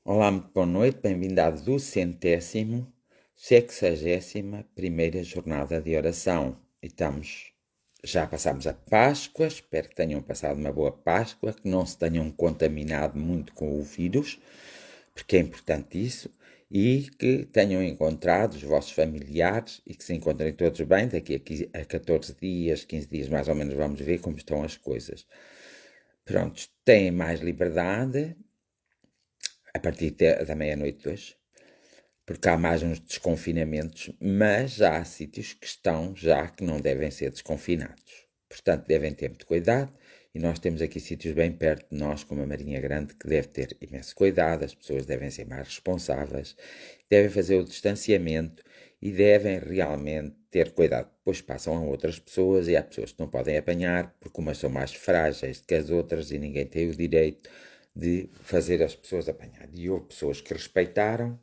Olá, muito boa noite, bem-vindo à 261ª jornada de oração. Já passámos a Páscoa, espero que tenham passado uma boa Páscoa, que não se tenham contaminado muito com o vírus, porque é importante isso, e que tenham encontrado os vossos familiares e que se encontrem todos bem. Daqui a 14 dias, 15 dias mais ou menos, vamos ver como estão as coisas. Pronto, têm mais liberdade a partir da meia-noite de hoje, porque há mais uns desconfinamentos, mas já há sítios que estão já que não devem ser desconfinados. Portanto, devem ter muito cuidado e nós temos aqui sítios bem perto de nós, como a Marinha Grande, que deve ter imenso cuidado, as pessoas devem ser mais responsáveis, devem fazer o distanciamento e devem realmente ter cuidado. Depois passam a outras pessoas e há pessoas que não podem apanhar, porque umas são mais frágeis que as outras e ninguém tem o direito de fazer as pessoas apanhar. E houve pessoas que respeitaram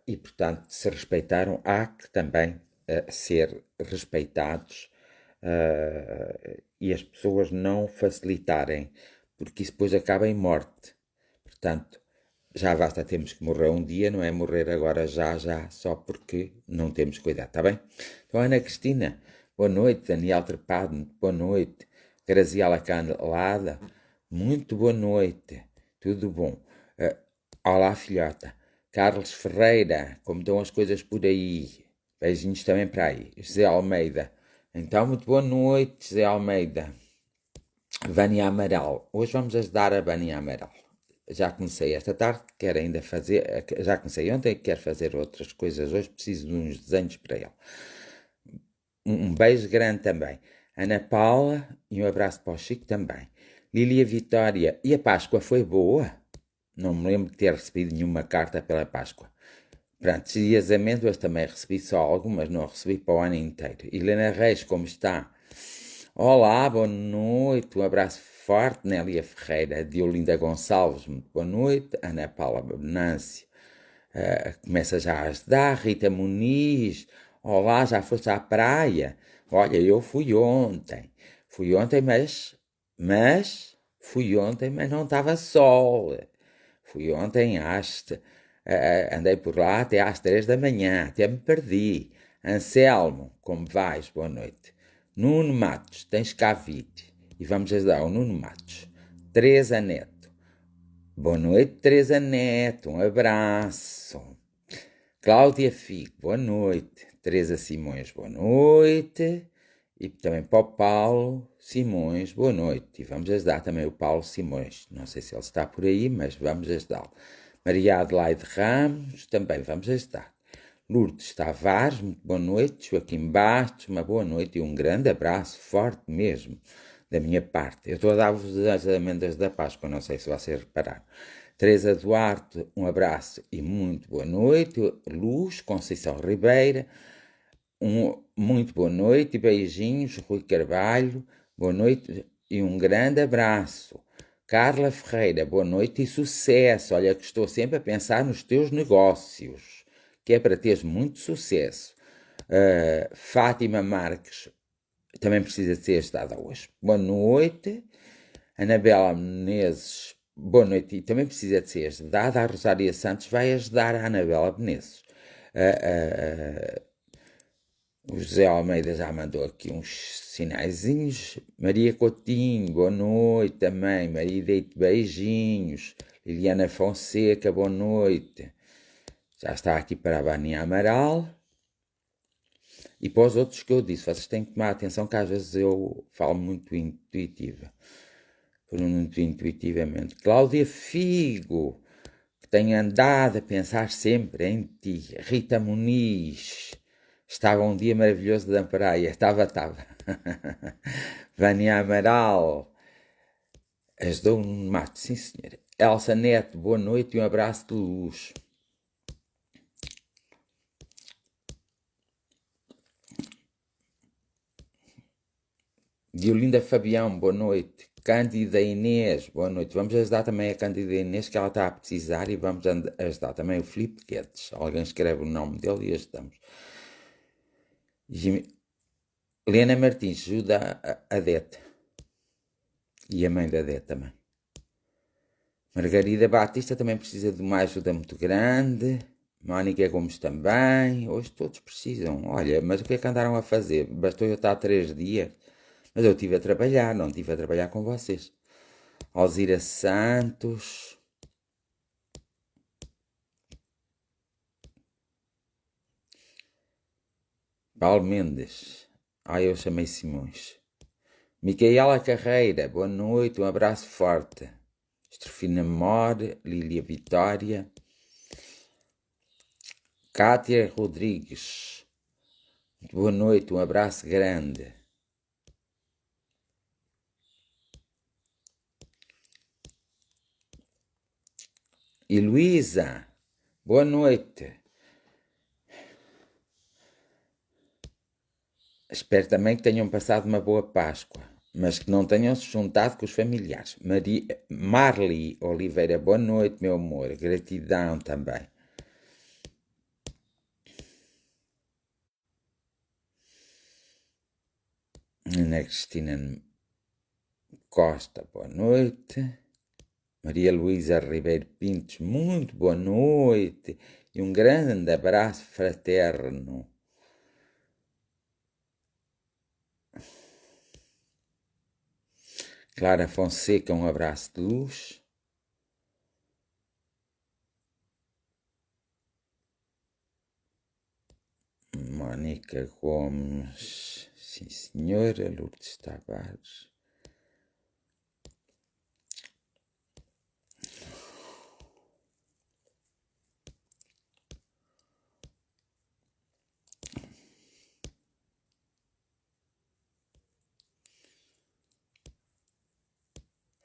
e, portanto, se respeitaram, há que também ser respeitados e as pessoas não facilitarem, porque isso depois acaba em morte. Portanto, já basta termos que morrer um dia, não é morrer agora já, só porque não temos cuidado, está bem? Então, Ana Cristina, boa noite. Daniel Trepado, boa noite. Graziela Canelada, muito boa noite. Tudo bom? Olá, filhota. Carlos Ferreira, como estão as coisas por aí? Beijinhos também para aí. José Almeida. Então, muito boa noite, José Almeida. Vânia Amaral. Hoje vamos ajudar a Vânia Amaral. Já comecei esta tarde, quero ainda fazer. Já comecei ontem, quero fazer outras coisas hoje. Preciso de uns desenhos para ele. Um beijo grande também. Ana Paula e um abraço para o Chico também. Lilia Vitória. E a Páscoa foi boa? Não me lembro de ter recebido nenhuma carta pela Páscoa. Pronto, e as amêndoas também recebi só algumas, não recebi para o ano inteiro. Helena Reis, como está? Olá, boa noite, um abraço forte, Nélia Ferreira, Diolinda Gonçalves, muito boa noite, Ana Paula Benâncio, começa já a ajudar, Rita Muniz, olá, já foste à praia? Olha, eu fui ontem, mas não estava sol, fui ontem andei por lá até às 3 da manhã, até me perdi. Anselmo, como vais? Boa noite. Nuno Matos, tens cá vídeo. E vamos ajudar o Nuno Matos. Teresa Neto. Boa noite, Teresa Neto. Um abraço. Cláudia Figo, boa noite. Teresa Simões, boa noite. E também para o Paulo Simões, boa noite. E vamos ajudar também o Paulo Simões. Não sei se ele está por aí, mas vamos ajudá-lo. Maria Adelaide Ramos, também vamos ajudar. Lourdes Tavares, muito boa noite. Joaquim Bastos, uma boa noite e um grande abraço, forte mesmo, da minha parte. Eu estou a dar-vos as amêndoas da Páscoa, não sei se vocês repararam. Teresa Duarte, um abraço e muito boa noite. Luz Conceição Ribeira, muito boa noite e beijinhos. Rui Carvalho, boa noite e um grande abraço. Carla Ferreira, boa noite e sucesso. Olha que estou sempre a pensar nos teus negócios, que é para teres muito sucesso. Fátima Marques, também precisa ser ajudada hoje. Boa noite. Anabela Menezes, boa noite. E também precisa de ser ajudada. A Rosária Santos vai ajudar a Anabela Menezes. O José Almeida já mandou aqui uns sinaizinhos. Maria Coutinho, boa noite também. Maria Deite, beijinhos. Liliana Fonseca, boa noite. Já está aqui para a Vânia Amaral. E para os outros que eu disse, vocês têm que tomar atenção que às vezes eu falo muito muito intuitivamente. Cláudia Figo, que tem andado a pensar sempre em ti. Rita Muniz, estava um dia maravilhoso da praia. Estava. Vânia Amaral, ajudou um mato, sim senhora. Elsa Neto, boa noite e um abraço de luz. Diolinda Fabião, boa noite. Cândida Inês, boa noite. Vamos ajudar também a Cândida Inês, que ela está a precisar, e vamos ajudar também o Filipe Guedes. Alguém escreve o nome dele e ajudamos. Helena Martins, ajuda a Dete. E a mãe da Dete também. Margarida Batista também precisa de uma ajuda muito grande. Mónica Gomes também. Hoje todos precisam. Olha, mas o que é que andaram a fazer? Bastou eu estar 3 dias. Mas eu estive a trabalhar, não estive a trabalhar com vocês. Alzira Santos. Paulo Mendes. Eu chamei Simões. Micaela Carreira, boa noite, um abraço forte. Estrofina More, Lília Vitória. Cátia Rodrigues, boa noite, um abraço grande. E Luísa, boa noite. Espero também que tenham passado uma boa Páscoa, mas que não tenham se juntado com os familiares. Marli Oliveira, boa noite, meu amor. Gratidão também. Ana Cristina Costa, boa noite. Maria Luísa Ribeiro Pintos, muito boa noite. E um grande abraço fraterno. Clara Fonseca, um abraço de luz. Mónica Gomes, sim senhora. Lourdes Tavares.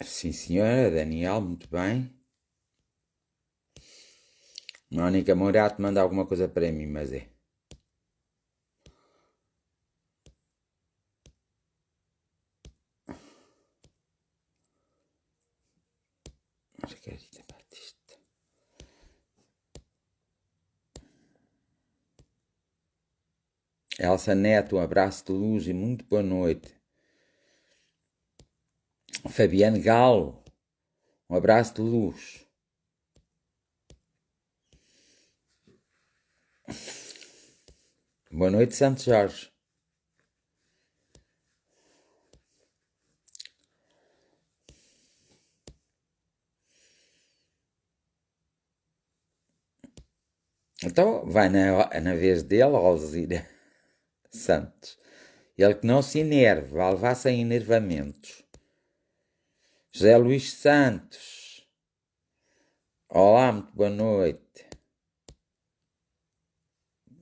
Sim senhora, Daniel, muito bem. Mónica Morato manda alguma coisa para mim, mas é. Margarida Batista. Elsa Neto, um abraço de luz e muito boa noite. Fabiane Galo, um abraço de luz. Boa noite, Santo Jorge. Então, vai na vez dele, Alzira Santos. Ele que não se enerve, vai levar sem enervamentos. José Luís Santos. Olá, muito boa noite.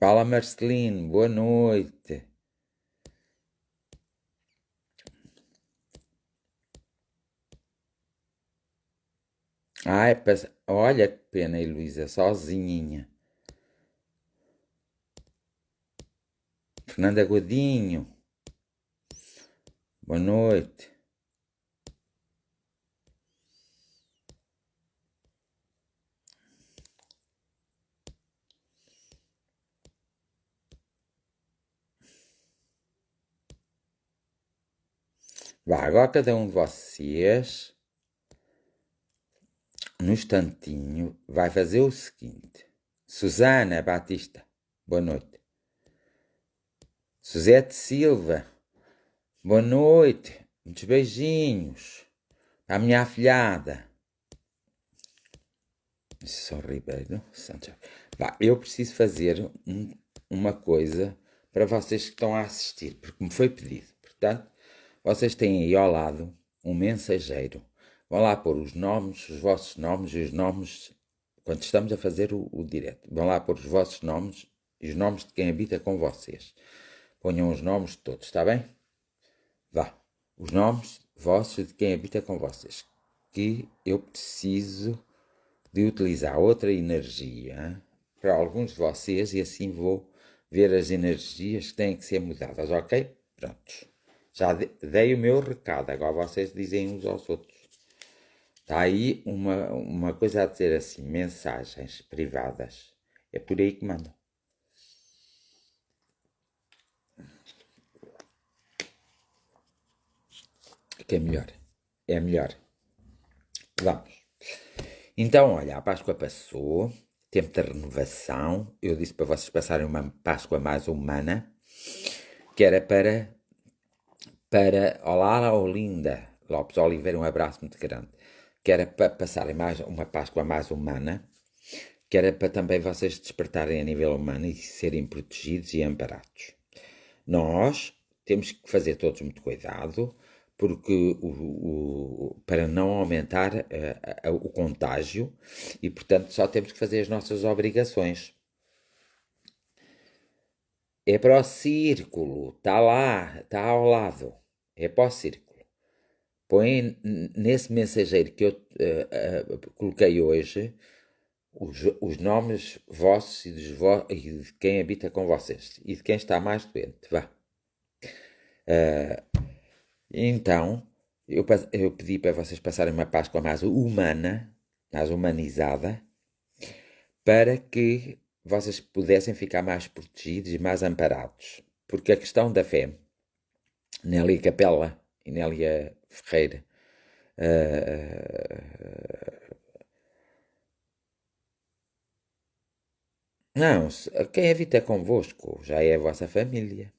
Paula Marcelino, boa noite. Olha que pena, Heloísa, sozinha. Fernanda Godinho, boa noite. Vá, agora cada um de vocês, no instantinho, vai fazer o seguinte. Susana Batista, boa noite. Suzete Silva, boa noite. Muitos beijinhos. A minha afilhada. São Ribeiro Santos. Vá, eu preciso fazer uma coisa para vocês que estão a assistir, porque me foi pedido. Portanto, vocês têm aí ao lado um mensageiro. Vão lá pôr os nomes, os vossos nomes e os nomes, quando estamos a fazer o direto. Vão lá pôr os vossos nomes e os nomes de quem habita com vocês. Ponham os nomes de todos, está bem? Vá, os nomes vossos de quem habita com vocês. Que eu preciso de utilizar outra energia para alguns de vocês e assim vou ver as energias que têm que ser mudadas, ok? Prontos. Já dei o meu recado, agora vocês dizem uns aos outros. Está aí uma coisa a dizer assim, mensagens privadas. É por aí que mandam. Que é melhor. É melhor. Vamos. Então, olha, a Páscoa passou, tempo de renovação. Eu disse para vocês passarem uma Páscoa mais humana, que era para olá, Olinda Lopes Oliveira, um abraço muito grande, que era para passarem mais uma Páscoa mais humana, que era para também vocês despertarem a nível humano e serem protegidos e amparados. Nós temos que fazer todos muito cuidado, porque para não aumentar o contágio e, portanto, só temos que fazer as nossas obrigações. É para o círculo, está lá, está ao lado, é para o círculo. Põe nesse mensageiro que eu coloquei hoje os nomes vossos e de quem habita com vocês e de quem está mais doente. Vá. Então, eu pedi para vocês passarem uma Páscoa mais humana, mais humanizada, para que vocês pudessem ficar mais protegidos e mais amparados. Porque a questão da fé, Nélia Capela e Nélia Ferreira, não, quem habita convosco já é a vossa família.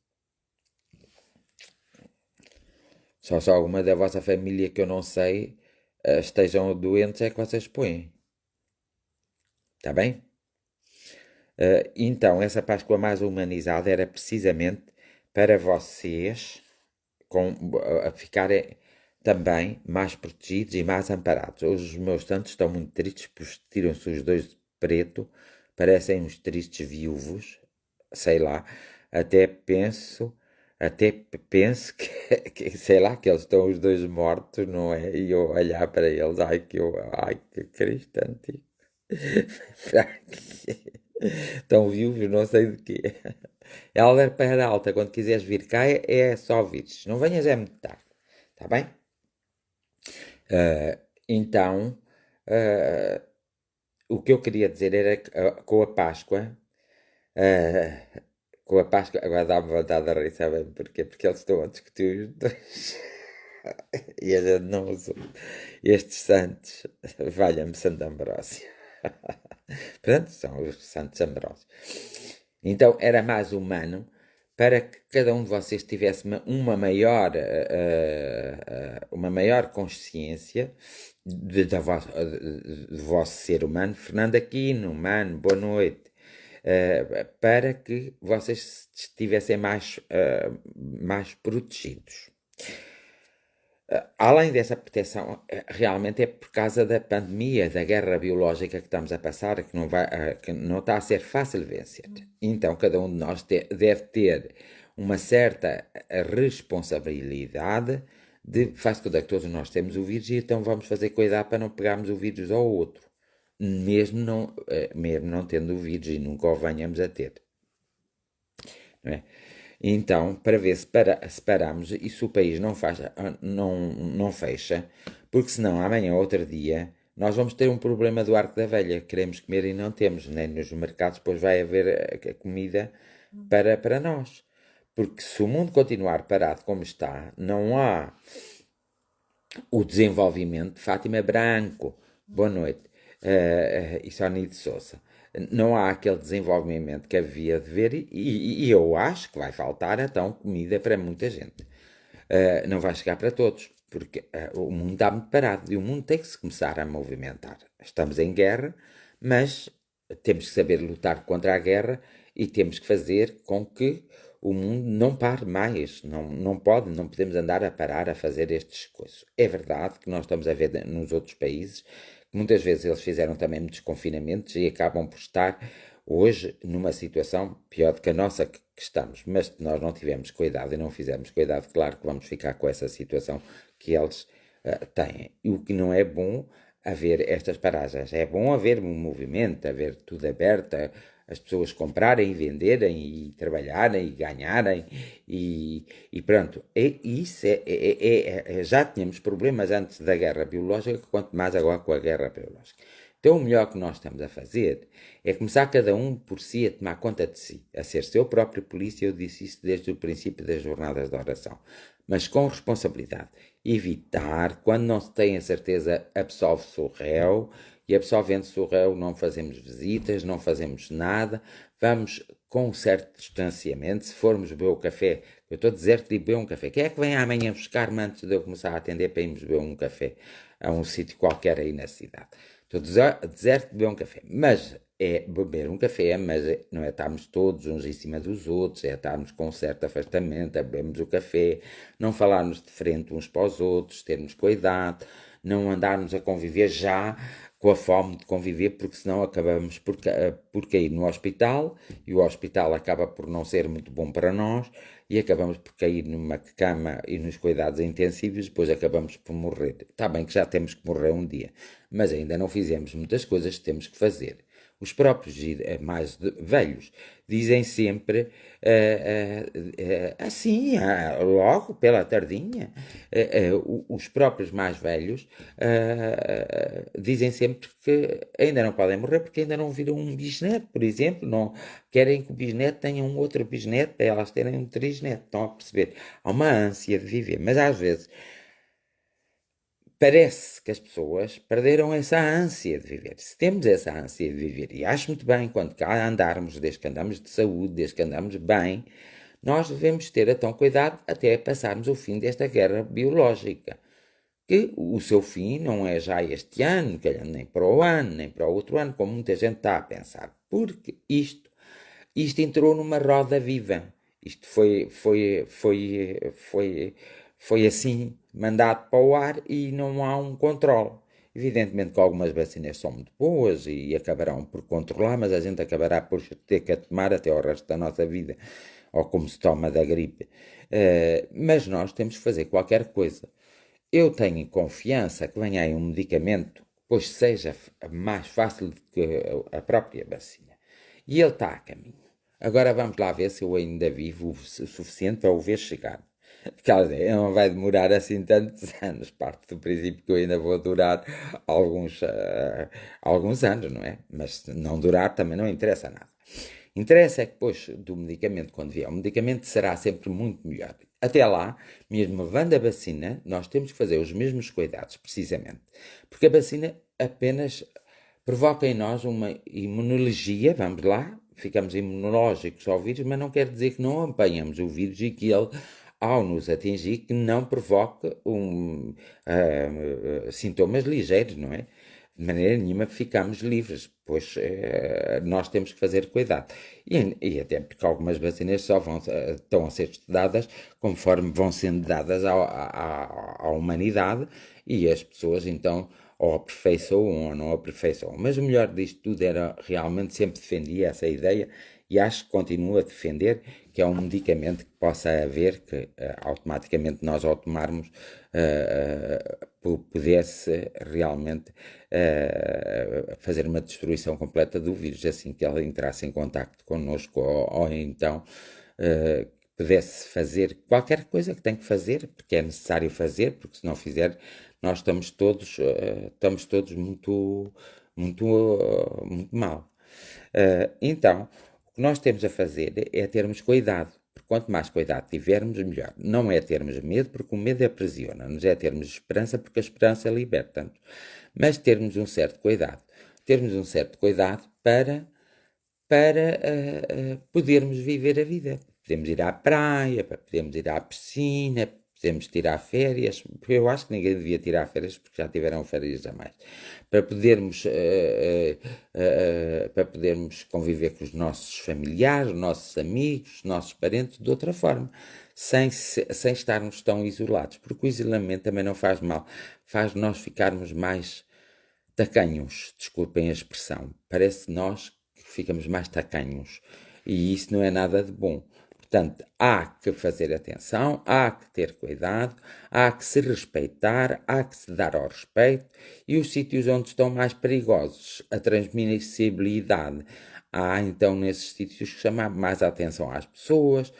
Só se alguma da vossa família que eu não sei estejam doentes é que vocês põem. Está bem? Então, essa Páscoa mais humanizada era precisamente para vocês ficarem também mais protegidos e mais amparados. Hoje os meus santos estão muito tristes, pois tiram-se os dois de preto, parecem uns tristes viúvos, sei lá, até penso, até penso sei lá, que eles estão os dois mortos, não é? E eu olhar para eles, ai que Cristo antigo. Estão vivos, não sei de quê. Helder Peralta, quando quiseres vir cá, é só vires. Não venhas é muito tarde. Está bem? Então, uh, o que eu queria dizer era que uh, com a Páscoa, agora dá-me vontade de rir, sabem porquê? Porque eles estão a discutir os dois. E a gente não usou. Estes santos, valha-me Santo Ambrósio. Portanto, são os santos Ambrósios. Então, era mais humano para que cada um de vocês tivesse uma maior consciência do vosso ser humano. Fernando Aquino, humano, boa noite. Para que vocês estivessem mais protegidos. Além dessa proteção, realmente é por causa da pandemia, da guerra biológica que estamos a passar, que não está a ser fácil vencer. Então, cada um de nós deve ter uma certa responsabilidade faz conta que todos nós temos o vírus e então vamos fazer cuidado para não pegarmos o vírus ao outro, mesmo não tendo o vírus e nunca o venhamos a ter. Não é? Então, para ver se paramos e se o país não fecha, porque senão amanhã ou outro dia nós vamos ter um problema do arco da velha. Queremos comer e não temos, nem nos mercados, depois vai haver a comida para nós. Porque se o mundo continuar parado como está, não há o desenvolvimento. Fátima Branco, boa noite, e Sónia de Souza. Não há aquele desenvolvimento que havia de ver e eu acho que vai faltar então comida para muita gente. Não vai chegar para todos, porque o mundo está muito parado e o mundo tem que se começar a movimentar. Estamos em guerra, mas temos que saber lutar contra a guerra e temos que fazer com que o mundo não pare mais. Não podemos andar a parar a fazer estas coisas. É verdade que nós estamos a ver nos outros países que muitas vezes eles fizeram também muitos confinamentos e acabam por estar hoje numa situação pior do que a nossa que estamos. Mas se nós não tivermos cuidado e não fizermos cuidado, claro que vamos ficar com essa situação que eles têm. E o que não é bom haver estas paragens. É bom haver um movimento, haver tudo aberto, as pessoas comprarem e venderem e trabalharem e ganharem e pronto. Já tínhamos problemas antes da guerra biológica, quanto mais agora com a guerra biológica. Então o melhor que nós estamos a fazer é começar cada um por si a tomar conta de si, a ser seu próprio polícia. Eu disse isso desde o princípio das jornadas de oração, mas com responsabilidade. Evitar, quando não se tem a certeza, absolve-se o réu e a pessoa vende surreu, não fazemos visitas, não fazemos nada, vamos com um certo distanciamento. Se formos beber o café, eu estou a dizer que de beber um café, quem é que vem amanhã buscar-me antes de eu começar a atender para irmos beber um café a um sítio qualquer aí na cidade? Estou a dizer que beber um café, mas é beber um café, mas não é estarmos todos uns em cima dos outros, é estarmos com um certo afastamento, a bebermos o café, não falarmos de frente uns para os outros, termos cuidado, não andarmos a conviver já com a fome de conviver, porque senão acabamos por cair no hospital e o hospital acaba por não ser muito bom para nós e acabamos por cair numa cama e nos cuidados intensivos e depois acabamos por morrer. Está bem que já temos que morrer um dia, mas ainda não fizemos muitas coisas que temos que fazer. Os próprios mais velhos dizem sempre assim, logo pela tardinha. Os próprios mais velhos dizem sempre que ainda não podem morrer porque ainda não viram um bisneto, por exemplo. Não querem que o bisneto tenha um outro bisneto para elas terem um trisneto. Estão a perceber? Há uma ânsia de viver, mas às vezes parece que as pessoas perderam essa ânsia de viver. Se temos essa ânsia de viver, e acho muito bem, quando cá andarmos, desde que andamos de saúde, desde que andamos bem, nós devemos ter então cuidado até passarmos o fim desta guerra biológica. Que o seu fim não é já este ano, nem para o ano, nem para o outro ano, como muita gente está a pensar. Porque isto entrou numa roda viva. Isto foi assim mandado para o ar e não há um controle. Evidentemente que algumas vacinas são muito boas e acabarão por controlar, mas a gente acabará por ter que a tomar até o resto da nossa vida, ou como se toma da gripe. Mas nós temos que fazer qualquer coisa. Eu tenho confiança que venha aí um medicamento, pois seja mais fácil do que a própria vacina. E ele está a caminho. Agora vamos lá ver se eu ainda vivo o suficiente para o ver chegar. Quer dizer, não vai demorar assim tantos anos. Parte do princípio que eu ainda vou durar alguns anos, não é? Mas se não durar também não interessa nada. Interessa é que depois do medicamento, quando vier o medicamento, será sempre muito melhor. Até lá, mesmo levando a vacina, nós temos que fazer os mesmos cuidados, precisamente. Porque a vacina apenas provoca em nós uma imunologia, vamos lá, ficamos imunológicos ao vírus, mas não quer dizer que não apanhamos o vírus e que ele, ao nos atingir, que não provoque sintomas ligeiros, não é? De maneira nenhuma ficamos livres, pois nós temos que fazer cuidado. E até porque algumas vacinas só estão a ser estudadas conforme vão sendo dadas à humanidade e as pessoas então ou aperfeiçoam ou não aperfeiçoam. Mas o melhor disto tudo era realmente sempre defendia essa ideia e acho que continuo a defender que é um medicamento que possa haver que automaticamente nós ao tomarmos pudesse realmente fazer uma destruição completa do vírus assim que ele entrasse em contacto connosco ou então pudesse fazer qualquer coisa que tem que fazer, porque é necessário fazer, porque se não fizer, nós estamos todos muito mal. Então, o que nós temos a fazer é termos cuidado, porque quanto mais cuidado tivermos, melhor. Não é termos medo, porque o medo aprisiona-nos, é termos esperança, porque a esperança liberta-nos. Mas termos um certo cuidado. Termos um certo cuidado para podermos viver a vida. Podemos ir à praia, podemos ir à piscina, podemos tirar férias. Eu acho que ninguém devia tirar férias porque já tiveram férias jamais. Para podermos conviver com os nossos familiares, os nossos amigos, os nossos parentes de outra forma, sem estarmos tão isolados. Porque o isolamento também não faz mal, faz nós ficarmos mais tacanhos, desculpem a expressão. Parece nós que ficamos mais tacanhos e isso não é nada de bom. Portanto, há que fazer atenção, há que ter cuidado, há que se respeitar, há que se dar ao respeito e os sítios onde estão mais perigosos, a transmissibilidade. Há então nesses sítios que chamar mais a atenção às pessoas,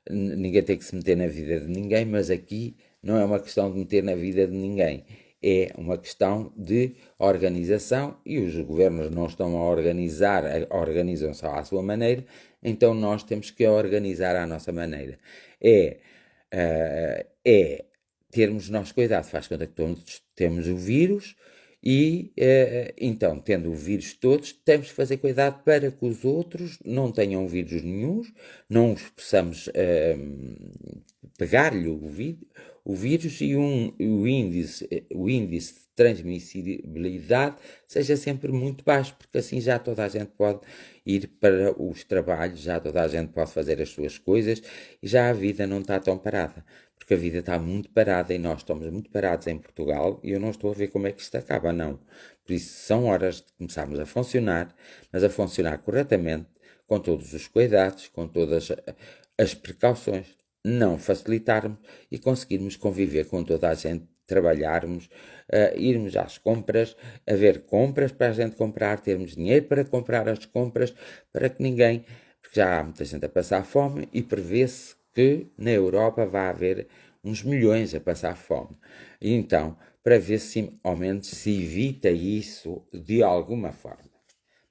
ninguém tem que se meter na vida de ninguém, mas aqui não é uma questão de meter na vida de ninguém. É uma questão de organização e os governos não estão a organizar, organizam só à sua maneira, então nós temos que organizar à nossa maneira. É termos nós cuidado, faz conta que todos temos o vírus E, então, tendo o vírus todos, temos que fazer cuidado para que os outros não tenham vírus nenhuns, não os possamos pegar-lhe o vírus e o índice de transmissibilidade seja sempre muito baixo, porque assim já toda a gente pode ir para os trabalhos, já toda a gente pode fazer as suas coisas e já a vida não está tão parada. Porque a vida está muito parada e nós estamos muito parados em Portugal e eu não estou a ver como é que isto acaba, não. Por isso são horas de começarmos a funcionar, mas a funcionar corretamente, com todos os cuidados, com todas as precauções, não facilitarmos e conseguirmos conviver com toda a gente, trabalharmos, irmos às compras, haver compras para a gente comprar, termos dinheiro para comprar as compras, para que ninguém, porque já há muita gente a passar fome e prevê-se que na Europa vai haver uns milhões a passar fome. E então, para ver se ao menos se evita isso de alguma forma.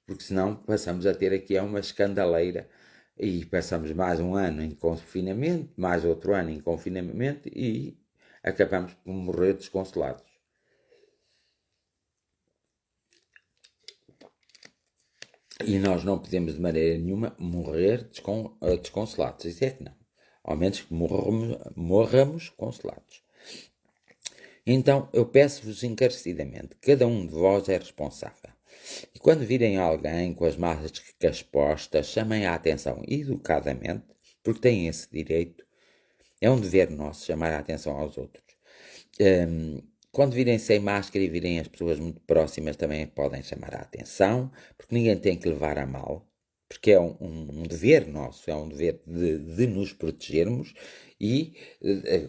Porque senão passamos a ter aqui uma escandaleira e passamos mais um ano em confinamento, mais outro ano em confinamento e acabamos por morrer desconsolados. E nós não podemos de maneira nenhuma morrer desconsolados. Isso é que não. Ao menos que morramos consolados. Então eu peço-vos encarecidamente, cada um de vós é responsável. E quando virem alguém com as máscaras postas, chamem a atenção educadamente, porque têm esse direito. É um dever nosso chamar a atenção aos outros. Quando virem sem máscara e virem as pessoas muito próximas, também podem chamar a atenção, porque ninguém tem que levar a mal, porque é um dever nosso, é um dever de nos protegermos e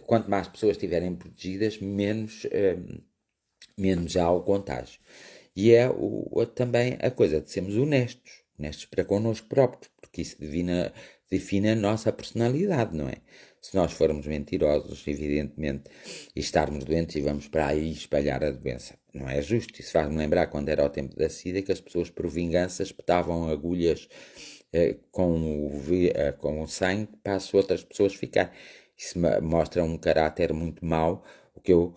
quanto mais pessoas estiverem protegidas, menos há o contágio. E é também a coisa de sermos honestos para connosco próprios, porque isso define a nossa personalidade, não é? Se nós formos mentirosos, evidentemente, e estarmos doentes e vamos para aí espalhar a doença, não é justo. Isso faz-me lembrar quando era o tempo da SIDA, que as pessoas por vingança espetavam agulhas com o sangue para as outras pessoas ficarem. Isso mostra um caráter muito mau, o que eu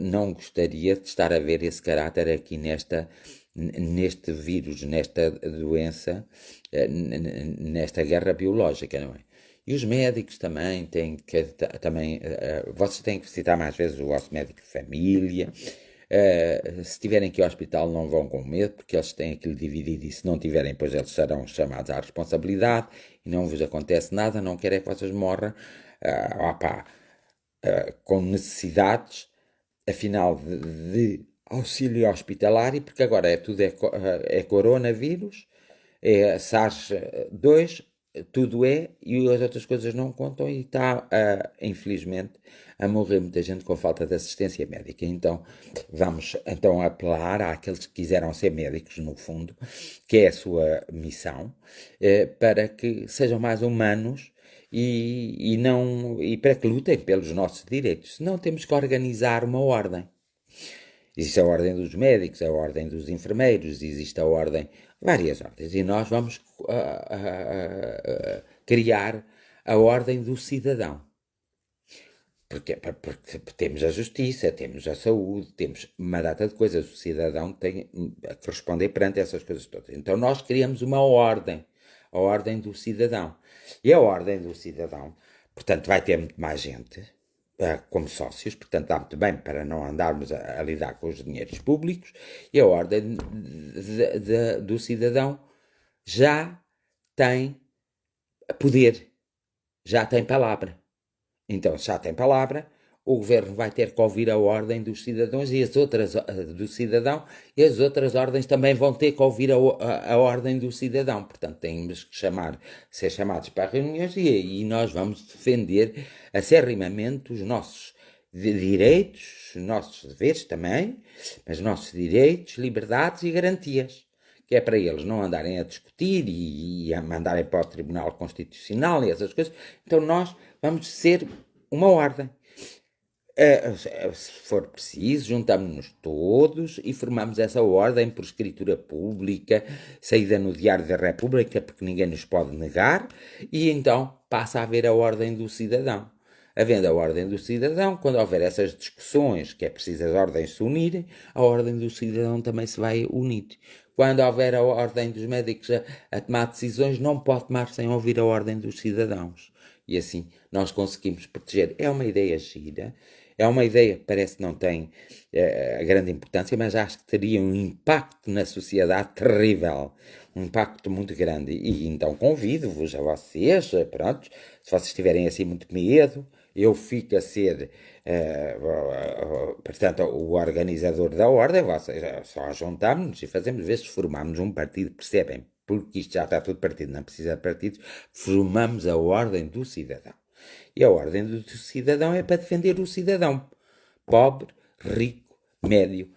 não gostaria de estar a ver esse caráter aqui neste vírus, nesta doença, nesta guerra biológica, não é? E os médicos também têm que, vocês têm que visitar mais vezes o vosso médico de família. Se tiverem que ir ao hospital não vão com medo, porque eles têm aquilo dividido e se não tiverem, pois eles serão chamados à responsabilidade e não vos acontece nada, não querem que vocês morram com necessidades, afinal, de auxílio hospitalar, e porque agora tudo é coronavírus, é SARS-2, tudo é, e as outras coisas não contam, e está, infelizmente, a morrer muita gente com falta de assistência médica. Então, vamos então apelar àqueles que quiseram ser médicos, no fundo, que é a sua missão, para que sejam mais humanos e para que lutem pelos nossos direitos. Senão temos que organizar uma ordem. Existe a ordem dos médicos, a ordem dos enfermeiros, existe a ordem, várias ordens. E nós vamos criar a ordem do cidadão. Porque temos a justiça, temos a saúde, temos uma data de coisas. O cidadão tem que responder perante essas coisas todas. Então nós criamos uma ordem, a ordem do cidadão. E a ordem do cidadão, portanto, vai ter muito mais gente como sócios, portanto dá muito bem para não andarmos a lidar com os dinheiros públicos, e a ordem do cidadão já tem poder, já tem palavra. Então, já tem palavra, o governo vai ter que ouvir a ordem dos cidadãos e as outras do cidadão, e as outras ordens também vão ter que ouvir a ordem do cidadão. Portanto, temos que ser chamados para reuniões e nós vamos defender acerrimamente os nossos direitos, os nossos deveres também, mas nossos direitos, liberdades e garantias. Que é para eles não andarem a discutir e a mandarem para o Tribunal Constitucional e essas coisas. Então nós vamos ser uma ordem. Se for preciso, juntamos-nos todos e formamos essa ordem por escritura pública, saída no Diário da República, porque ninguém nos pode negar, e então passa a haver a ordem do cidadão. Havendo a ordem do cidadão, quando houver essas discussões que é preciso as ordens se unirem, a ordem do cidadão também se vai unir. Quando houver a ordem dos médicos a tomar decisões, não pode tomar sem ouvir a ordem dos cidadãos. E assim nós conseguimos proteger. É uma ideia gira, é uma ideia que parece que não tem grande importância, mas acho que teria um impacto na sociedade terrível, um impacto muito grande. E então convido-vos a vocês, pronto, se vocês tiverem assim muito medo, eu fico a ser, portanto, o organizador da ordem, vocês só juntamos-nos e fazemos, vezes formamos um partido, percebem? Porque isto já está tudo partido, não precisa de partidos, formamos a ordem do cidadão. E a ordem do cidadão é para defender o cidadão, pobre, rico, médio.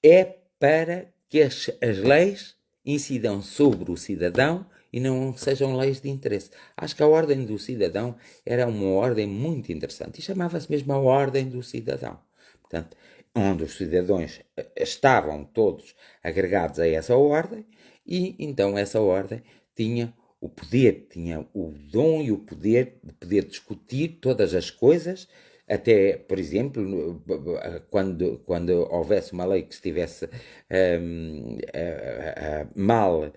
É para que as leis incidam sobre o cidadão e não sejam leis de interesse. Acho que a ordem do cidadão era uma ordem muito interessante e chamava-se mesmo a ordem do cidadão. Portanto, onde os cidadãos estavam todos agregados a essa ordem e então essa ordem tinha o poder, tinha o dom e o poder de poder discutir todas as coisas, até, por exemplo, quando houvesse uma lei que estivesse mal,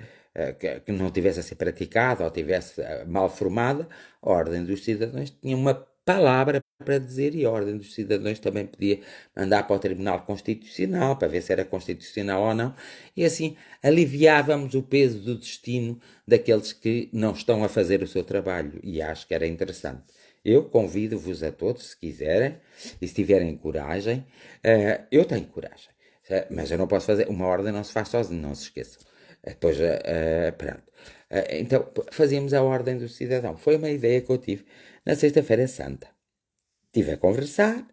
que não tivesse a ser praticada ou tivesse mal formada, a Ordem dos Cidadãos tinha uma palavra para dizer e a Ordem dos Cidadãos também podia mandar para o Tribunal Constitucional para ver se era constitucional ou não, e assim aliviávamos o peso do destino daqueles que não estão a fazer o seu trabalho, e acho que era interessante. Eu convido-vos a todos, se quiserem, e se tiverem coragem, eu tenho coragem, mas eu não posso fazer, uma ordem não se faz sozinho, não se esqueçam. Depois, pronto. Então, fazíamos a ordem do cidadão. Foi uma ideia que eu tive na Sexta-feira Santa. Estive a conversar,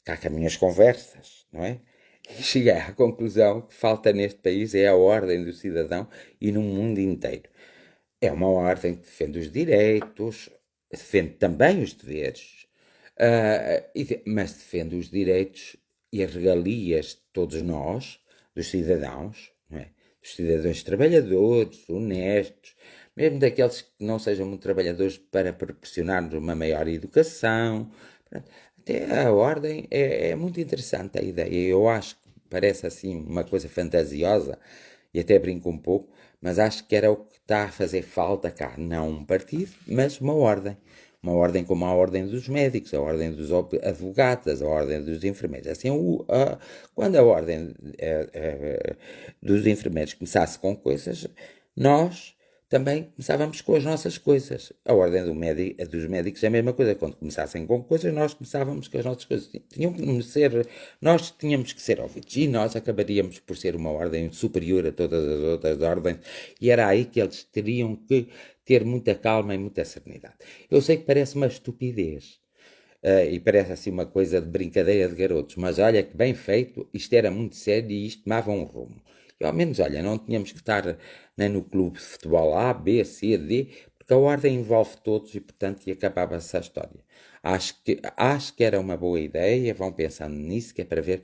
cá com as minhas conversas, não é? E cheguei à conclusão que falta neste país é a ordem do cidadão e no mundo inteiro. É uma ordem que defende os direitos, defende também os deveres, mas defende os direitos e as regalias de todos nós, dos cidadãos, não é? Dos cidadãos trabalhadores, honestos, mesmo daqueles que não sejam muito trabalhadores para proporcionar-nos uma maior educação. Até a ordem é muito interessante a ideia. Eu acho que parece assim uma coisa fantasiosa e até brinco um pouco, mas acho que era o que está a fazer falta cá. Não um partido, mas uma ordem. Uma ordem como a ordem dos médicos, a ordem dos advogados, a ordem dos enfermeiros. Assim, quando a ordem dos enfermeiros começasse com coisas, nós também começávamos com as nossas coisas. A ordem dos médicos é a mesma coisa. Quando começassem com coisas, nós começávamos com as nossas coisas. Nós tínhamos que ser ouvidos e nós acabaríamos por ser uma ordem superior a todas as outras ordens e era aí que eles teriam que ter muita calma e muita serenidade. Eu sei que parece uma estupidez. E parece assim uma coisa de brincadeira de garotos, mas olha que bem feito, isto era muito sério e isto tomava um rumo. E ao menos, olha, não tínhamos que estar nem no clube de futebol A, B, C, D, porque a ordem envolve todos e, portanto, e acabava-se a história. Acho que era uma boa ideia, vão pensando nisso, que é para ver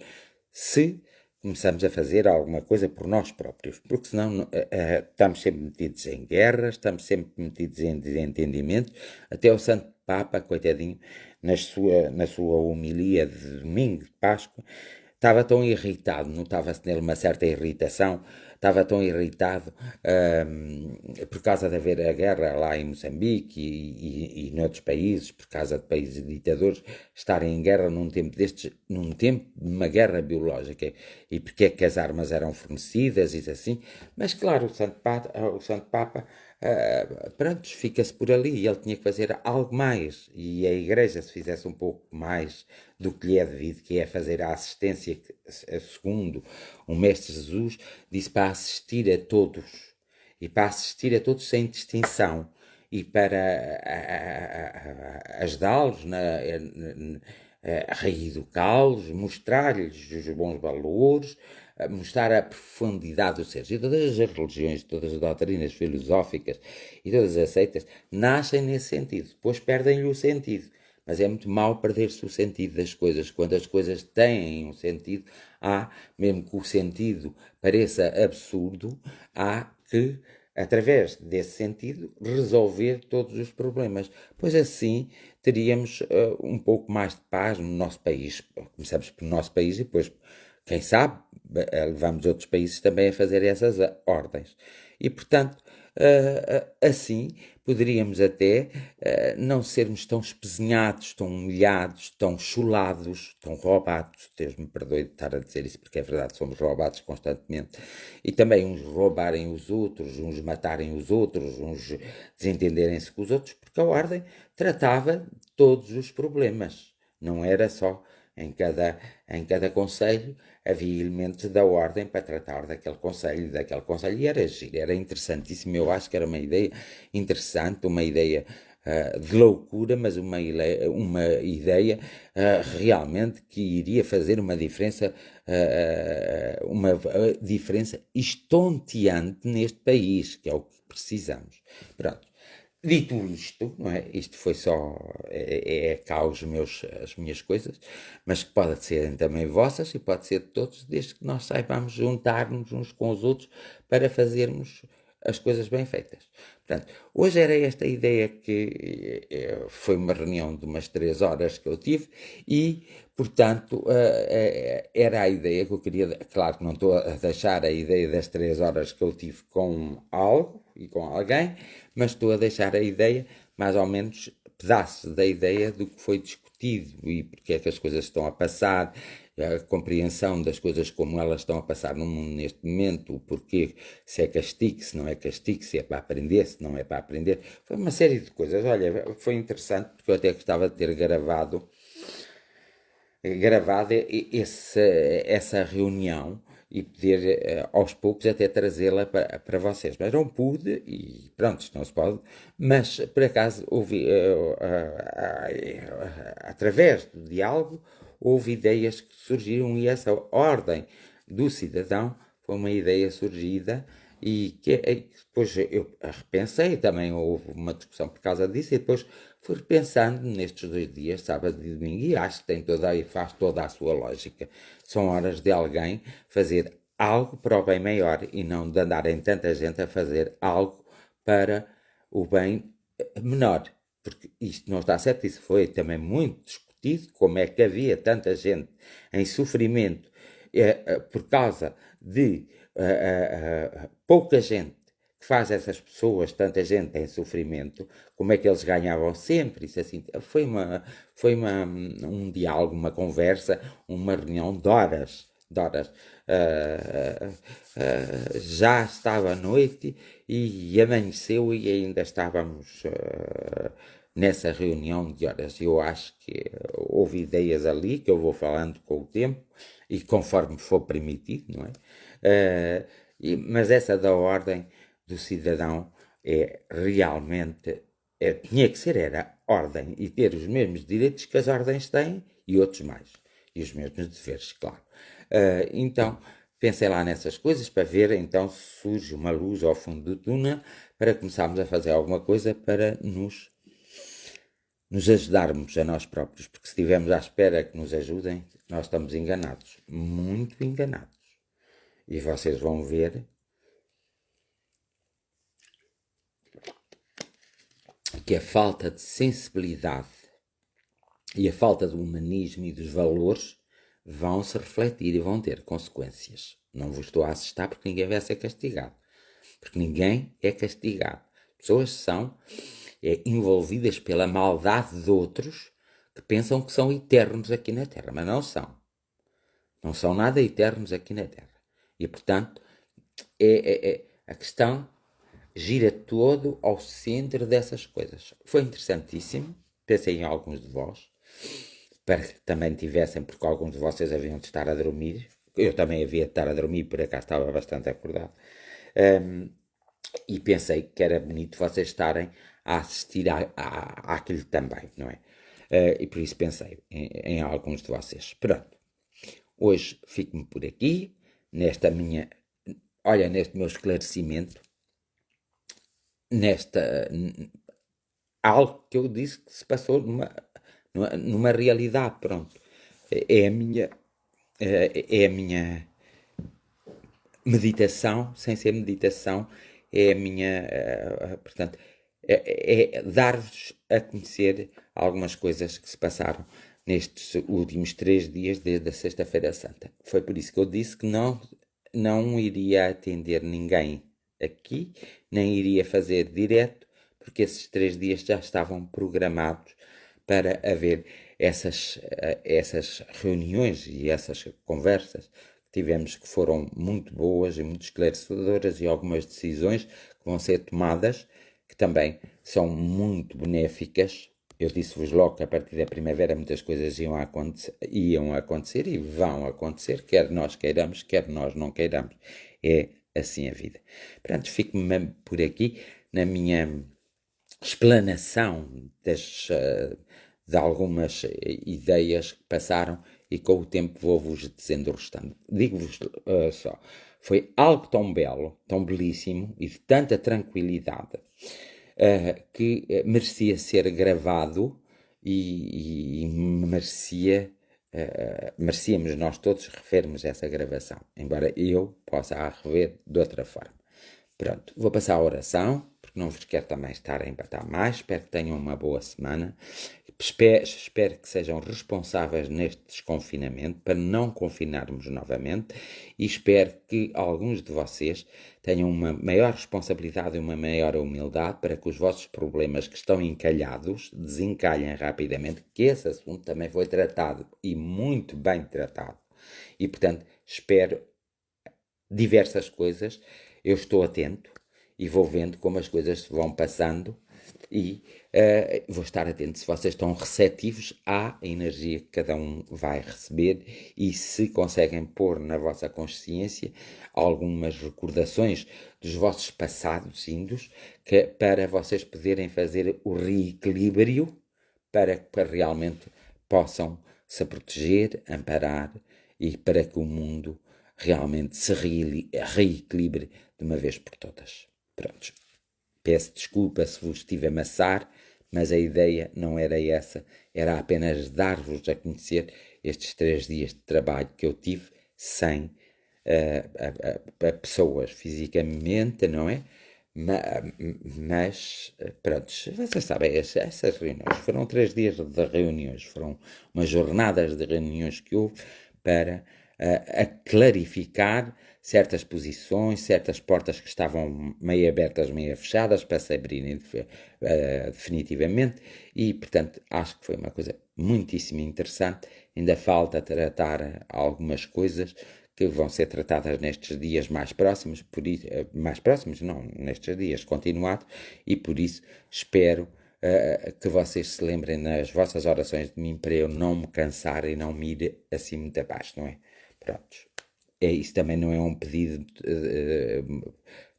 se começamos a fazer alguma coisa por nós próprios, porque senão estamos sempre metidos em guerras, estamos sempre metidos em desentendimentos, até o Santo Papa, coitadinho, na sua homilia de domingo de Páscoa, estava tão irritado, notava-se nele uma certa irritação, estava tão irritado por causa de haver a guerra lá em Moçambique e noutros países, por causa de países ditadores estarem em guerra num tempo destes, num tempo de uma guerra biológica, e porque é que as armas eram fornecidas e assim, mas claro, o Santo Papa pronto, fica-se por ali e ele tinha que fazer algo mais e a Igreja se fizesse um pouco mais do que lhe é devido, que é fazer a assistência segundo o Mestre Jesus disse para assistir a todos e para assistir a todos sem distinção e para ajudá-los a reeducá-los, mostrar-lhes os bons valores, mostrar a profundidade dos seres. E todas as religiões, todas as doutrinas filosóficas e todas as seitas nascem nesse sentido, depois perdem-lhe o sentido. Mas é muito mau perder-se o sentido das coisas. Quando as coisas têm um sentido, mesmo que o sentido pareça absurdo, há que através desse sentido, resolver todos os problemas. Pois assim teríamos um pouco mais de paz no nosso país. Começamos pelo nosso país e depois, quem sabe, levamos outros países também a fazer essas ordens. E, portanto, assim poderíamos até não sermos tão espezinhados, tão humilhados, tão chulados, tão roubados. Deus me perdoe de estar a dizer isso, porque é verdade, somos roubados constantemente. E também uns roubarem os outros, uns matarem os outros, uns desentenderem-se com os outros, porque a ordem tratava todos os problemas. Não era só em cada conselho havia elementos da ordem para tratar daquele conselho, e era giro, era interessantíssimo. Eu acho que era uma ideia interessante, uma ideia de loucura, mas uma ideia realmente que iria fazer uma diferença estonteante neste país, que é o que precisamos. Pronto. Dito isto, não é? Isto foi só, cá as minhas coisas, mas que pode serem também vossas e pode ser de todos, desde que nós saibamos juntar-nos uns com os outros para fazermos as coisas bem feitas. Portanto, hoje era esta a ideia que foi uma reunião de umas 3 horas que eu tive e, portanto, era a ideia que eu queria. Claro que não estou a deixar a ideia das 3 horas que eu tive com algo e com alguém, mas estou a deixar a ideia, mais ou menos, pedaços da ideia do que foi discutido e porque é que as coisas estão a passar, a compreensão das coisas como elas estão a passar no mundo neste momento, o porquê, se é castigo, se não é castigo, se é para aprender, se não é para aprender. Foi uma série de coisas. Olha, foi interessante porque eu até gostava de ter gravado essa reunião e poder aos poucos até trazê-la para vocês. Mas não pude e pronto, isto não se pode. Mas por acaso houve, através do diálogo, houve ideias que surgiram e essa ordem do cidadão foi uma ideia surgida e que depois eu repensei, também houve uma discussão por causa disso, e depois fui repensando nestes 2 dias, sábado e domingo, e acho que faz toda a sua lógica. São horas de alguém fazer algo para o bem maior e não de andarem tanta gente a fazer algo para o bem menor. Porque isto não está certo, isso foi também muito discutido, como é que havia tanta gente em sofrimento por causa de pouca gente que faz essas pessoas, tanta gente em sofrimento, como é que eles ganhavam sempre, isso assim, um diálogo, uma conversa, uma reunião de horas. Já estava à noite e amanheceu e ainda estávamos nessa reunião de horas. Eu acho que houve ideias ali que eu vou falando com o tempo e conforme for permitido, não é? Mas essa da ordem do cidadão é realmente, tinha que ser, era ordem e ter os mesmos direitos que as ordens têm e outros mais. E os mesmos deveres, claro. Então, pensei lá nessas coisas para ver, então, se surge uma luz ao fundo do túnel para começarmos a fazer alguma coisa para nos ajudarmos a nós próprios, porque se estivermos à espera que nos ajudem, nós estamos enganados, muito enganados. E vocês vão ver que a falta de sensibilidade e a falta do humanismo e dos valores vão se refletir e vão ter consequências. Não vos estou a assustar porque ninguém vai ser castigado. Porque ninguém é castigado. Pessoas são envolvidas pela maldade de outros que pensam que são eternos aqui na Terra, mas não são. Não são nada eternos aqui na Terra. E, portanto, a questão gira todo ao centro dessas coisas. Foi interessantíssimo. Pensei em alguns de vós, para que também tivessem, porque alguns de vocês haviam de estar a dormir. Eu também havia de estar a dormir, por acaso estava bastante acordado. E pensei que era bonito vocês estarem a assistir àquilo também, não é? E por isso pensei em alguns de vocês. Pronto. Hoje fico-me por aqui, neste meu esclarecimento, algo que eu disse que se passou numa realidade, pronto. É a minha meditação, sem ser meditação, é a minha, portanto, é dar-vos a conhecer algumas coisas que se passaram nestes últimos 3 dias desde a Sexta-feira Santa. Foi por isso que eu disse que não iria atender ninguém aqui, nem iria fazer direto, porque esses 3 dias já estavam programados para haver essas reuniões e essas conversas que tivemos, que foram muito boas e muito esclarecedoras, e algumas decisões que vão ser tomadas que também são muito benéficas. Eu disse-vos logo que a partir da primavera muitas coisas iam acontecer e vão acontecer, quer nós queiramos, quer nós não queiramos. É assim a vida. Portanto, fico-me mesmo por aqui na minha explanação de algumas ideias que passaram, e com o tempo vou-vos dizendo o restante. Digo-vos só, foi algo tão belo, tão belíssimo e de tanta tranquilidade, que merecia ser gravado e merecíamos nós todos revermos essa gravação, embora eu possa a rever de outra forma. Pronto, vou passar a oração, porque não vos quero também estar a empatar mais. Espero que tenham uma boa semana. Espero que sejam responsáveis neste desconfinamento para não confinarmos novamente, e espero que alguns de vocês tenham uma maior responsabilidade e uma maior humildade para que os vossos problemas que estão encalhados desencalhem rapidamente, que esse assunto também foi tratado e muito bem tratado. E, portanto, espero diversas coisas. Eu estou atento e vou vendo como as coisas vão passando, e vou estar atento se vocês estão receptivos à energia que cada um vai receber, e se conseguem pôr na vossa consciência algumas recordações dos vossos passados indos, para vocês poderem fazer o reequilíbrio, para realmente possam se proteger, amparar, e para que o mundo realmente se reequilibre de uma vez por todas. Pronto. Peço desculpa se vos estive a amassar, mas a ideia não era essa, era apenas dar-vos a conhecer estes 3 dias de trabalho que eu tive sem pessoas fisicamente, não é? Mas, pronto, vocês sabem, essas reuniões foram 3 dias de reuniões, foram umas jornadas de reuniões que houve para a clarificar certas posições, certas portas que estavam meio abertas, meio fechadas, para se abrirem definitivamente, e, portanto, acho que foi uma coisa muitíssimo interessante. Ainda falta tratar algumas coisas que vão ser tratadas nestes dias mais próximos, mais próximos não, nestes dias continuados, e por isso espero que vocês se lembrem nas vossas orações de mim, para eu não me cansar e não me ir assim muito abaixo, não é? Pronto. Isso também não é um pedido,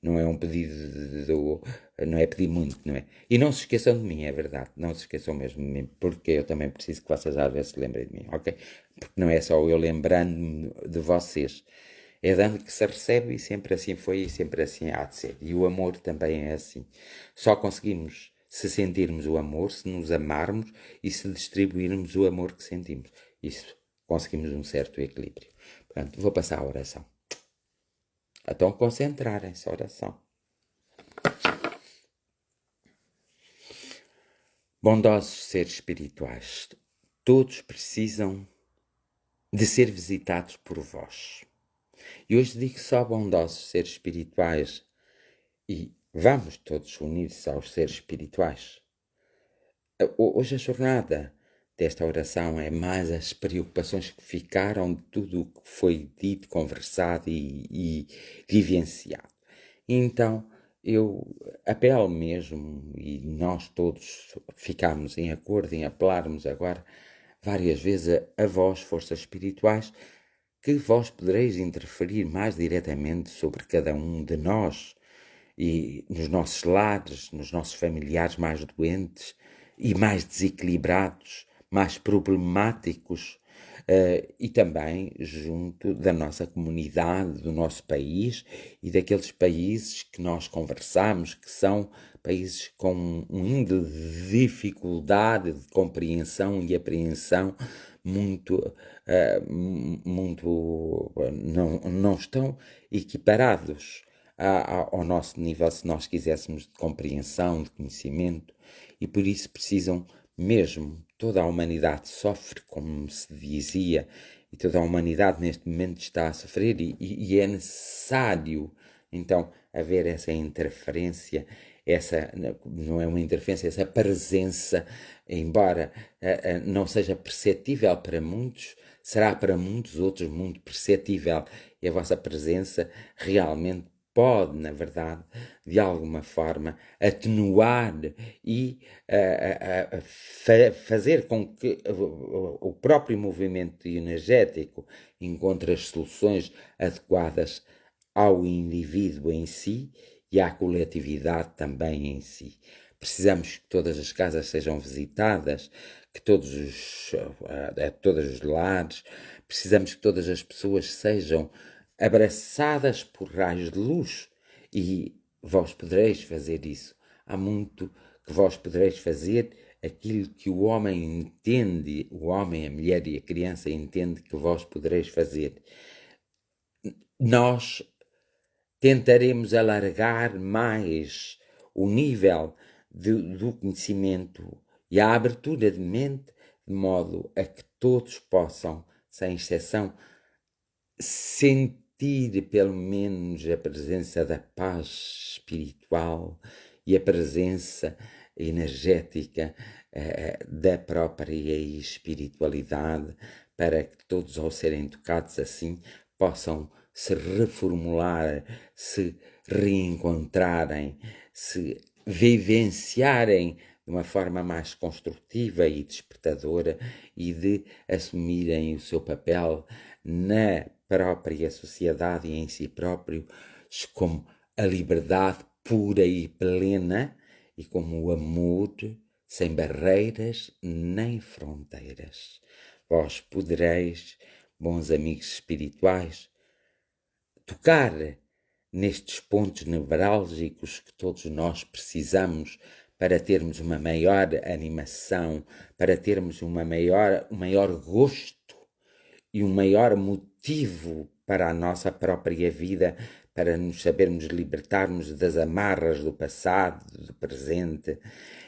não é um pedido, não é pedir muito, não é? E não se esqueçam de mim, é verdade, não se esqueçam mesmo de mim, porque eu também preciso que vocês às vezes se lembrem de mim, ok? Porque não é só eu lembrando-me de vocês, é dando que se recebe, e sempre assim foi e sempre assim há de ser. E o amor também é assim. Só conseguimos se sentirmos o amor, se nos amarmos e se distribuirmos o amor que sentimos. Isso, conseguimos um certo equilíbrio. Pronto, vou passar a oração. Então concentrarem-se, oração. Bondosos seres espirituais, todos precisam de ser visitados por vós. E hoje digo só bondosos seres espirituais, e vamos todos unir-se aos seres espirituais. Hoje a jornada desta oração é mais as preocupações que ficaram de tudo o que foi dito, conversado e vivenciado. Então eu apelo mesmo, e nós todos ficamos em acordo em apelarmos agora várias vezes a vós, forças espirituais, que vós podereis interferir mais diretamente sobre cada um de nós, e nos nossos lares, nos nossos familiares mais doentes e mais desequilibrados, mais problemáticos, e também junto da nossa comunidade, do nosso país e daqueles países que nós conversamos, que são países com um índice de dificuldade de compreensão e apreensão muito, não estão equiparados ao nosso nível se nós quiséssemos de compreensão, de conhecimento, e por isso precisam mesmo. Toda a humanidade sofre, como se dizia, e toda a humanidade neste momento está a sofrer, e é necessário então haver essa interferência, essa não é uma interferência, essa presença, embora não seja perceptível para muitos, será para muitos outros muito perceptível, e a vossa presença realmente pode, na verdade, de alguma forma, atenuar e fazer com que o próprio movimento energético encontre as soluções adequadas ao indivíduo em si e à coletividade também em si. Precisamos que todas as casas sejam visitadas, que todos os lares, precisamos que todas as pessoas sejam abraçadas por raios de luz, e vós podereis fazer isso. Há muito que vós podereis fazer aquilo que o homem entende, o homem, a mulher e a criança entende que vós podereis fazer. Nós tentaremos alargar mais o nível do conhecimento e a abertura de mente, de modo a que todos possam, sem exceção, sentir pelo menos a presença da paz espiritual e a presença energética da própria espiritualidade, para que todos, ao serem tocados assim, possam se reformular, se reencontrarem, se vivenciarem de uma forma mais construtiva e despertadora, e de assumirem o seu papel na própria sociedade e em si próprio como a liberdade pura e plena, e como o amor sem barreiras nem fronteiras. Vós podereis, bons amigos espirituais, tocar nestes pontos nevrálgicos que todos nós precisamos para termos uma maior animação, para termos um maior gosto e um maior motivo para a nossa própria vida, para nos sabermos libertarmos das amarras do passado, do presente,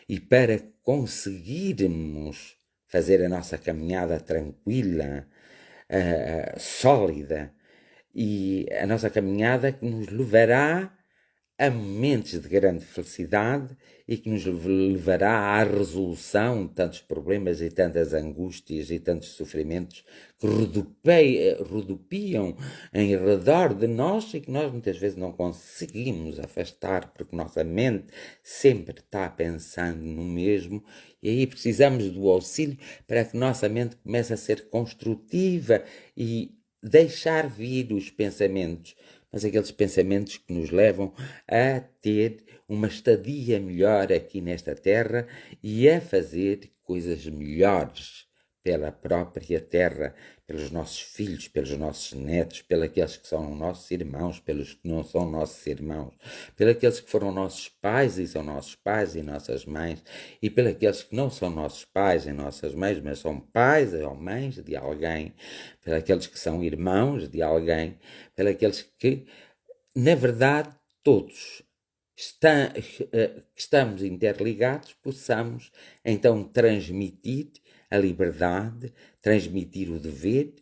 e para conseguirmos fazer a nossa caminhada tranquila, sólida, e a nossa caminhada que nos levará a momentos de grande felicidade e que nos levará à resolução de tantos problemas e tantas angústias e tantos sofrimentos que rodopiam em redor de nós e que nós muitas vezes não conseguimos afastar, porque nossa mente sempre está pensando no mesmo, e aí precisamos do auxílio para que nossa mente comece a ser construtiva e deixar vir os pensamentos, mas aqueles pensamentos que nos levam a ter uma estadia melhor aqui nesta terra e a fazer coisas melhores pela própria terra, pelos nossos filhos, pelos nossos netos, pelos que são nossos irmãos, pelos que não são nossos irmãos, pelos que foram nossos pais e são nossos pais e nossas mães, e pelos que não são nossos pais e nossas mães, mas são pais ou mães de alguém, pelos que são irmãos de alguém, pelos que, na verdade, todos estamos interligados, possamos então transmitir a liberdade, transmitir o dever,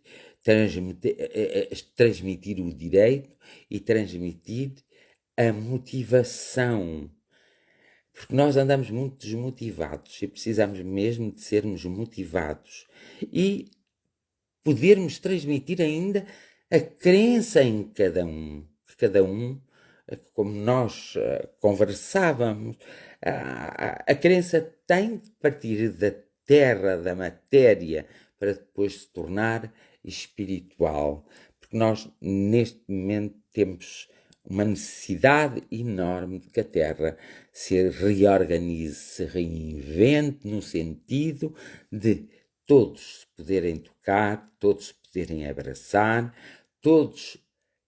transmitir o direito e transmitir a motivação. Porque nós andamos muito desmotivados e precisamos mesmo de sermos motivados e podermos transmitir ainda a crença em cada um, que cada um, como nós conversávamos, a crença tem de partir da terra, da matéria, para depois se tornar espiritual, porque nós neste momento temos uma necessidade enorme de que a Terra se reorganize, se reinvente no sentido de todos se poderem tocar, todos se poderem abraçar, todos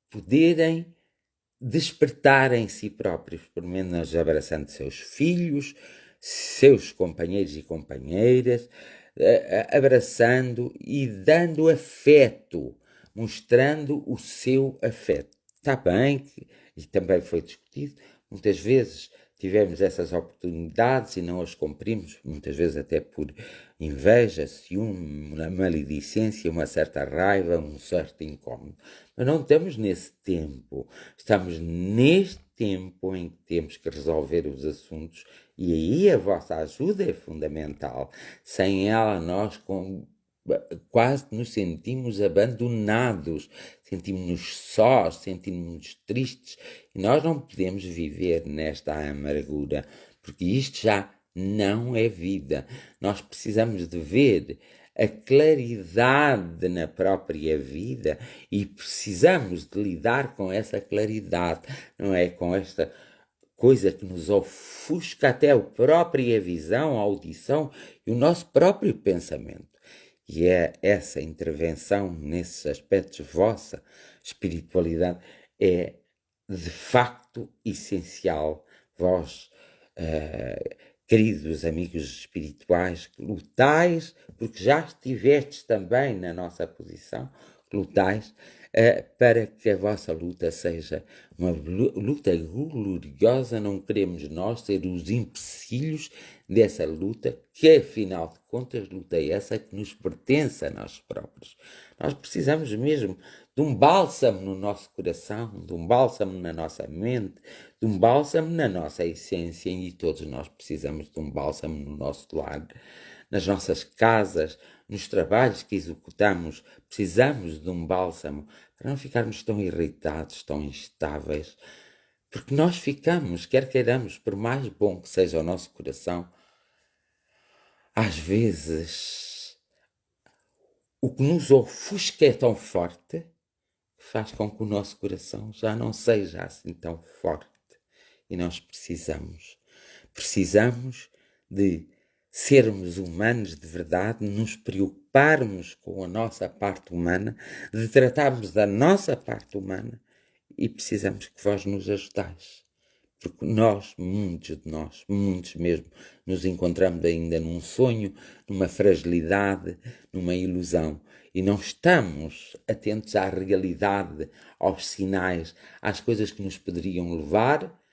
poderem despertar em si próprios, pelo menos abraçando seus filhos, seus companheiros e companheiras, abraçando e dando afeto, mostrando o seu afeto. Está bem que e também foi discutido, muitas vezes tivemos essas oportunidades e não as cumprimos, muitas vezes até por inveja, ciúme, maledicência, uma certa raiva, um certo incómodo. Mas não estamos nesse tempo, estamos neste tempo em que temos que resolver os assuntos e aí a vossa ajuda é fundamental. Sem ela nós quase nos sentimos abandonados, sentimos-nos sós, sentimos-nos tristes e nós não podemos viver nesta amargura, porque isto já não é vida. Nós precisamos de ver a claridade na própria vida e precisamos de lidar com essa claridade, não é? Com esta coisa que nos ofusca até a própria visão, a audição e o nosso próprio pensamento. E é essa intervenção nesses aspectos vossa espiritualidade é de facto essencial. Vós, queridos amigos espirituais, que lutais, porque já estivestes também na nossa posição, lutais para que a vossa luta seja uma luta gloriosa. Não queremos nós ser os empecilhos dessa luta, que afinal de contas luta é essa que nos pertence a nós próprios. Nós precisamos mesmo de um bálsamo no nosso coração, de um bálsamo na nossa mente, de um bálsamo na nossa essência, e todos nós precisamos de um bálsamo no nosso lar, nas nossas casas, nos trabalhos que executamos, precisamos de um bálsamo para não ficarmos tão irritados, tão instáveis, porque nós ficamos, quer queiramos, por mais bom que seja o nosso coração, às vezes o que nos ofusca é tão forte que faz com que o nosso coração já não seja assim tão forte. E nós precisamos de sermos humanos de verdade, nos preocuparmos com a nossa parte humana, de tratarmos da nossa parte humana, e precisamos que vós nos ajudais. Porque nós, muitos mesmo, nos encontramos ainda num sonho, numa fragilidade, numa ilusão. E não estamos atentos à realidade, aos sinais, às coisas que nos poderiam levar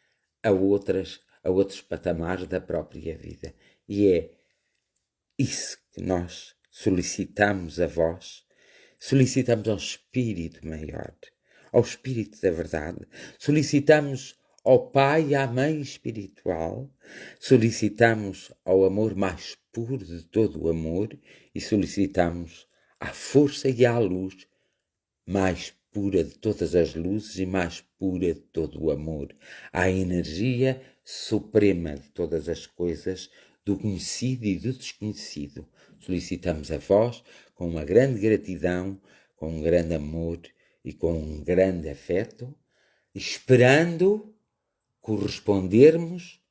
a outros patamares da própria vida. E é isso que nós solicitamos a vós, solicitamos ao Espírito maior, ao Espírito da verdade, solicitamos ao Pai e à Mãe espiritual, solicitamos ao amor mais puro de todo o amor e solicitamos à força e à luz mais pura de todas as luzes e mais pura de todo o amor, à energia suprema de todas as coisas, do conhecido e do desconhecido. Solicitamos a vós com uma grande gratidão, com um grande amor e com um grande afeto, esperando correspondermos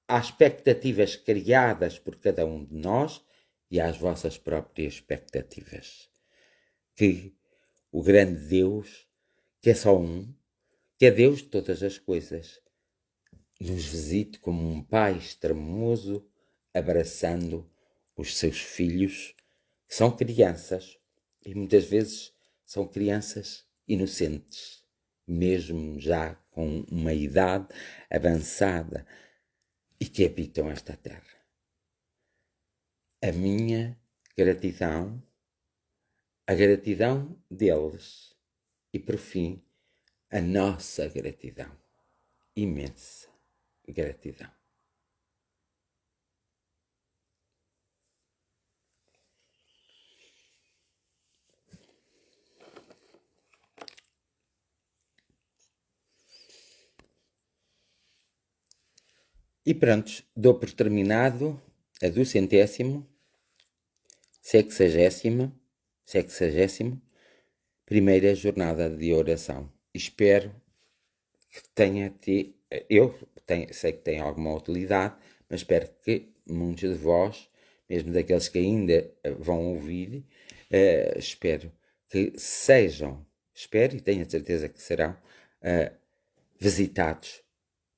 às expectativas criadas por cada um de nós e às vossas próprias expectativas. Que o grande Deus, que é só um, que é Deus de todas as coisas, nos visite como um pai extremoso, abraçando os seus filhos, que são crianças, e muitas vezes são crianças inocentes, mesmo já com uma idade avançada, e que habitam esta terra. A minha gratidão, a gratidão deles e, por fim, a nossa gratidão, imensa gratidão. E pronto, dou por terminado a do 100º, 60º, primeira jornada de oração. Espero que sei que tem alguma utilidade, mas espero que muitos de vós, mesmo daqueles que ainda vão ouvir, espero que espero e tenho a certeza que serão visitados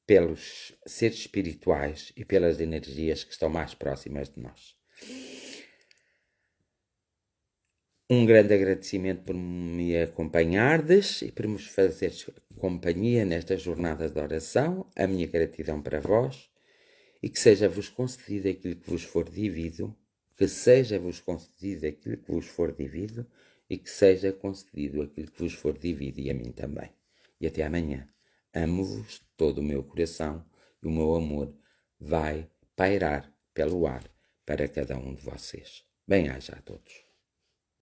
pelos seres espirituais e pelas energias que estão mais próximas de nós. Um grande agradecimento por me acompanhardes e por me fazeres companhia nesta jornada de oração. A minha gratidão para vós e que seja-vos concedido aquilo que vos for devido, que seja-vos concedido aquilo que vos for devido e que seja concedido aquilo que vos for devido e a mim também. E até amanhã. Amo-vos de todo o meu coração e o meu amor vai pairar pelo ar para cada um de vocês. Bem-aja a todos.